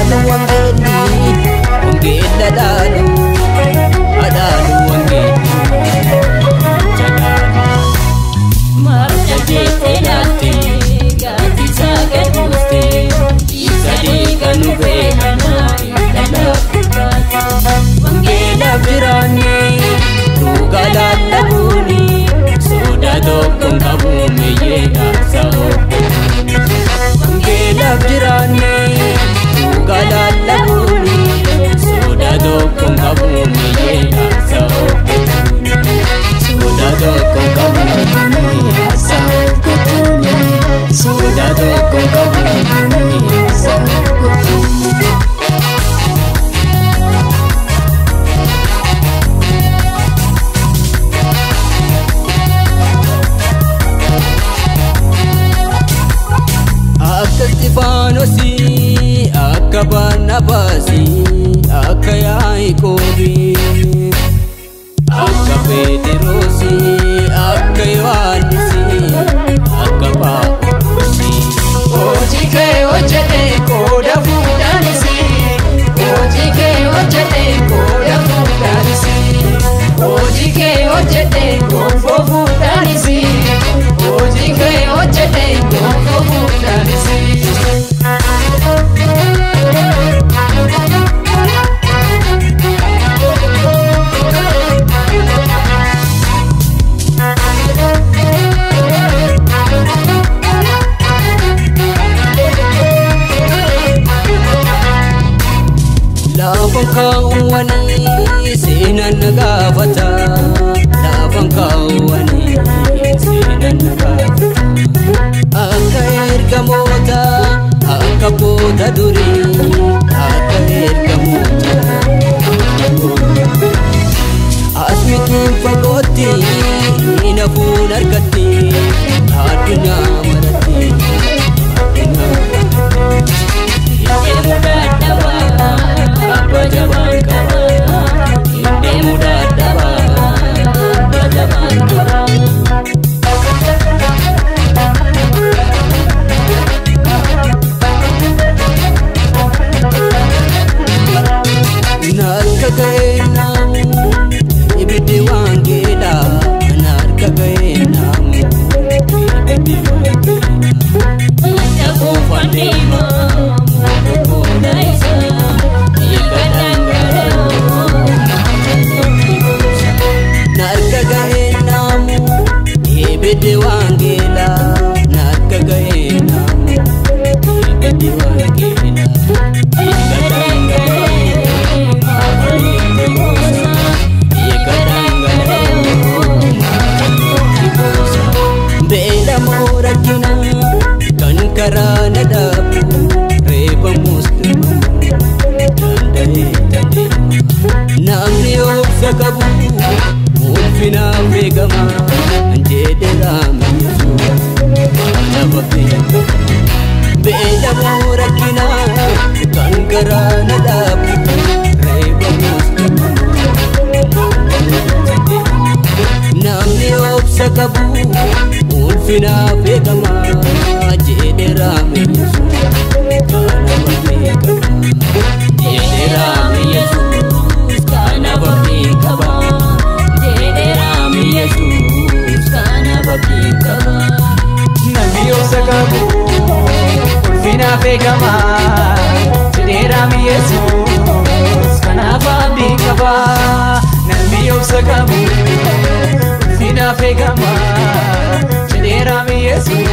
Adalu wangeli, wangeli adalu, adalu wangeli. Marja jete nate, gati sagar musti, isadi kanu behana, dana kukati. Wangeli abjirani, tu galal labuni, soda dokong kabumi ye asao. Wangeli abjirani, tu galal labuni, soda dokong kabumi ye asao. Soda dokong kabumi ye asao. Soda dokong kabumi ye asao. Stefanosi, akka Barnabasi, akka Yaaqoobi, akka Phexrosi, akka Yohannisi, akka Phaawulosi. Hojii kee hojjete qooda fuudhanisi, hojii kee hojjete qooda fuudhanisi, hojii kee hojjete gonfoo fuudhanisi, hojii kee hojjete gonfoo fuudhanisi. Lafan kaawwani seenan nagaafata, lafan kaawwani seenan nagaafata. Akka ergamoota, akka goota durii, akka ergamoota. Asmitiin fagootti, nafuun argatti, addunyaa maratti. Deemu dadhabaa, abba jabaan qabaa. Deemu dadhabaa, abba jabaan qabaa. Narka ga'eenaamu ibiddi waangeedha. Narka ga'eenaamu ibiddi waangeedha. Ija koofan deema mookokoodha isa. Eega dhangala'oo narka ga'eenaamu ibiddi waangeedha. Narka ga'eenaamu ibiddi waangeedha. Eega dhangala'oo beela moorakkina kan karaa na dhaabu reeba muslimamu danda'ee dandeema. Namni obsa qabu ulfinaaf beekama jedhe Raama Yesuus nama beekama. Beela moorakkina kan karaa na dhaabu reeba muslimamu namni obsa qabu ulfinaaf beekama jedhe Raama Yesuus nama beekama. Jedhe Raama Yesuus nama beekama. Jedhe Raama Yesuus nama beekama. Namni obsa qabu ulfinaaf beekama jedhe Raama Yesuus kanaaf abdii qaba. Namni obsa qabu ulfinaaf beekama jedhe Raama Yesuus